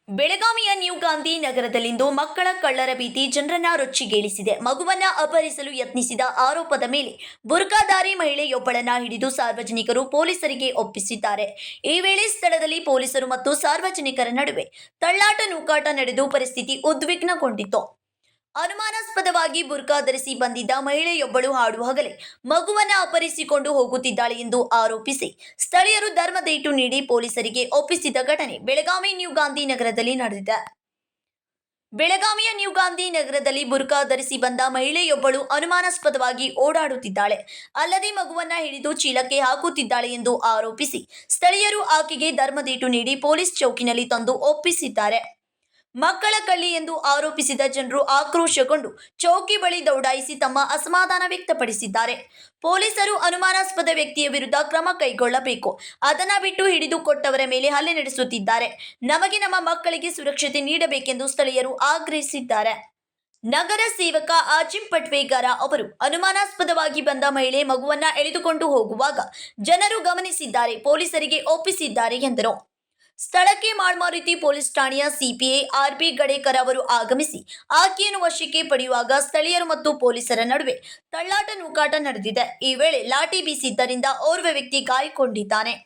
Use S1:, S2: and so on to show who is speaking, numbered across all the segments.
S1: ಬೆಳಗಾವಿಯ ನ್ಯೂ ಗಾಂಧಿ ನಗರದಲ್ಲಿಂದು ಮಕ್ಕಳ ಕಳ್ಳರ ಭೀತಿ ಜನರನ್ನ ರೊಚ್ಚಿಗೇಳಿಸಿದೆ. ಮಗುವನ್ನ ಅಪಹರಿಸಲು ಯತ್ನಿಸಿದ ಆರೋಪದ ಮೇಲೆ ಬುರ್ಕಾಧಾರಿ ಮಹಿಳೆಯೊಬ್ಬಳನ್ನ ಹಿಡಿದು ಸಾರ್ವಜನಿಕರು ಪೊಲೀಸರಿಗೆ ಒಪ್ಪಿಸಿದ್ದಾರೆ. ಈ ವೇಳೆ ಸ್ಥಳದಲ್ಲಿ ಪೊಲೀಸರು ಮತ್ತು ಸಾರ್ವಜನಿಕರ ನಡುವೆ ತಳ್ಳಾಟ ನೂಕಾಟ ನಡೆದು ಪರಿಸ್ಥಿತಿ ಉದ್ವಿಗ್ನಗೊಂಡಿತು. ಅನುಮಾನಾಸ್ಪದವಾಗಿ ಬುರ್ಕಾ ಧರಿಸಿ ಬಂದಿದ್ದ ಮಹಿಳೆಯೊಬ್ಬಳು ಹಾಡು ಹಗಲೇ ಮಗುವನ್ನ ಅಪಹರಿಸಿಕೊಂಡು ಹೋಗುತ್ತಿದ್ದಾಳೆ ಎಂದು ಆರೋಪಿಸಿ ಸ್ಥಳೀಯರು ಧರ್ಮದೇಟು ನೀಡಿ ಪೊಲೀಸರಿಗೆ ಒಪ್ಪಿಸಿದ ಘಟನೆ ಬೆಳಗಾವಿ ನ್ಯೂ ಗಾಂಧಿ ನಗರದಲ್ಲಿ ನಡೆದಿದೆ. ಬೆಳಗಾವಿಯ ನ್ಯೂ ಗಾಂಧಿ ನಗರದಲ್ಲಿ ಬುರ್ಕಾ ಧರಿಸಿ ಬಂದ ಮಹಿಳೆಯೊಬ್ಬಳು ಅನುಮಾನಾಸ್ಪದವಾಗಿ ಓಡಾಡುತ್ತಿದ್ದಾಳೆ, ಅಲ್ಲದೆ ಮಗುವನ್ನ ಹಿಡಿದು ಚೀಲಕ್ಕೆ ಹಾಕುತ್ತಿದ್ದಾಳೆ ಎಂದು ಆರೋಪಿಸಿ ಸ್ಥಳೀಯರು ಆಕೆಗೆ ಧರ್ಮದೇಟು ನೀಡಿ ಪೊಲೀಸ್ ಚೌಕಿನಲ್ಲಿ ತಂದು ಒಪ್ಪಿಸಿದ್ದಾರೆ. ಮಕ್ಕಳ ಕಳ್ಳಿ ಎಂದು ಆರೋಪಿಸಿದ ಜನರು ಆಕ್ರೋಶಗೊಂಡು ಚೌಕಿ ಬಳಿ ದೌಡಾಯಿಸಿ ತಮ್ಮ ಅಸಮಾಧಾನ ವ್ಯಕ್ತಪಡಿಸಿದ್ದಾರೆ. ಪೊಲೀಸರು ಅನುಮಾನಾಸ್ಪದ ವ್ಯಕ್ತಿಯ ವಿರುದ್ಧ ಕ್ರಮ ಕೈಗೊಳ್ಳಬೇಕು, ಅದನ್ನ ಬಿಟ್ಟು ಹಿಡಿದು ಕೊಟ್ಟವರ ಮೇಲೆ ಹಲ್ಲೆ ನಡೆಸುತ್ತಿದ್ದಾರೆ. ನಮಗೆ ನಮ್ಮ ಮಕ್ಕಳಿಗೆ ಸುರಕ್ಷತೆ ನೀಡಬೇಕೆಂದು ಸ್ಥಳೀಯರು ಆಗ್ರಹಿಸಿದ್ದಾರೆ. ನಗರ ಸೇವಕ ಆಜಿಂ ಪಟ್ವೇಗಾರ ಅವರು ಅನುಮಾನಾಸ್ಪದವಾಗಿ ಬಂದ ಮಹಿಳೆ ಮಗುವನ್ನ ಎಳೆದುಕೊಂಡು ಹೋಗುವಾಗ ಜನರು ಗಮನಿಸಿದ್ದಾರೆ, ಪೊಲೀಸರಿಗೆ ಒಪ್ಪಿಸಿದ್ದಾರೆ ಎಂದರು. ಸ್ಥಳಕ್ಕೆ ಮಾಳ್ಮಾರುತಿ ಪೊಲೀಸ್ ಠಾಣೆಯ ಸಿಪಿಐ ಆರ್.ಬಿ. ಗಡೇಕರ್ ಅವರು ಆಗಮಿಸಿ ಆಕೆಯನ್ನು ವಶಕ್ಕೆ ಪಡೆಯುವಾಗ ಸ್ಥಳೀಯರು ಮತ್ತು ಪೊಲೀಸರ ನಡುವೆ ತಳ್ಳಾಟ ನೂಕಾಟ ನಡೆದಿದೆ. ಈ ವೇಳೆ ಲಾಠಿ ಬೀಸಿದ್ದರಿಂದ ಓರ್ವ ವ್ಯಕ್ತಿ ಗಾಯಗೊಂಡಿದ್ದಾನೆ.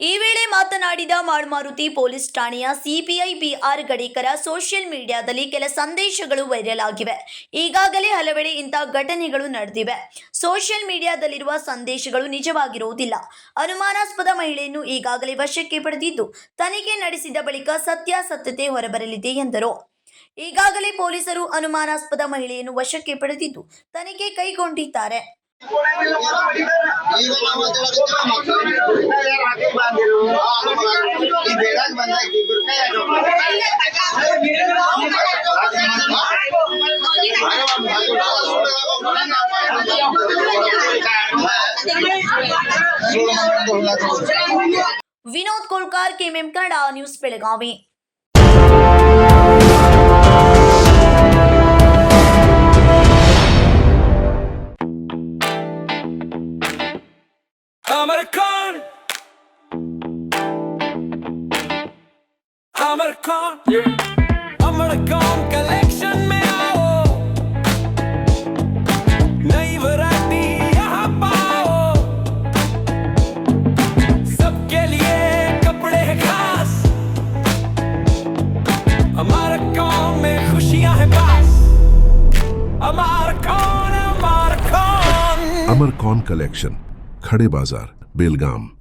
S1: ಈ ವೇಳೆ ಮಾತನಾಡಿದ ಮಾಳ್ಮಾರುತಿ ಪೊಲೀಸ್ ಠಾಣೆಯ ಸಿಪಿಐ ಬಿ.ಆರ್. ಗಡೇಕರ, ಸೋಷಿಯಲ್ ಮೀಡಿಯಾದಲ್ಲಿ ಕೆಲ ಸಂದೇಶಗಳು ವೈರಲ್ ಆಗಿವೆ. ಈಗಾಗಲೇ ಹಲವೆಡೆ ಇಂಥ ಘಟನೆಗಳು ನಡೆದಿವೆ. ಸೋಷಿಯಲ್ ಮೀಡಿಯಾದಲ್ಲಿರುವ ಸಂದೇಶಗಳು ನಿಜವಾಗಿರುವುದಿಲ್ಲ. ಅನುಮಾನಾಸ್ಪದ ಮಹಿಳೆಯನ್ನು ಈಗಾಗಲೇ ವಶಕ್ಕೆ ಪಡೆದಿದ್ದು ತನಿಖೆ ನಡೆಸಿದ ಬಳಿಕ ಸತ್ಯಾಸತ್ಯತೆ ಹೊರಬರಲಿದೆ ಎಂದರು. ಈಗಾಗಲೇ ಪೊಲೀಸರು ಅನುಮಾನಾಸ್ಪದ ಮಹಿಳೆಯನ್ನು ವಶಕ್ಕೆ ಪಡೆದಿದ್ದು ತನಿಖೆ ಕೈಗೊಂಡಿದ್ದಾರೆ. Vinod Kolkar, KMM Kannada news, Belagavi.
S2: अमरकॉन कलेक्शन में आओ, नई वैरायटी यहाँ पाओ, सबके लिए कपड़े हैं खास, अमरकॉन में खुशियाँ हैं पास, अमरकॉन।
S3: अमरकॉन कलेक्शन, खड़े बाजार, बेलगाम।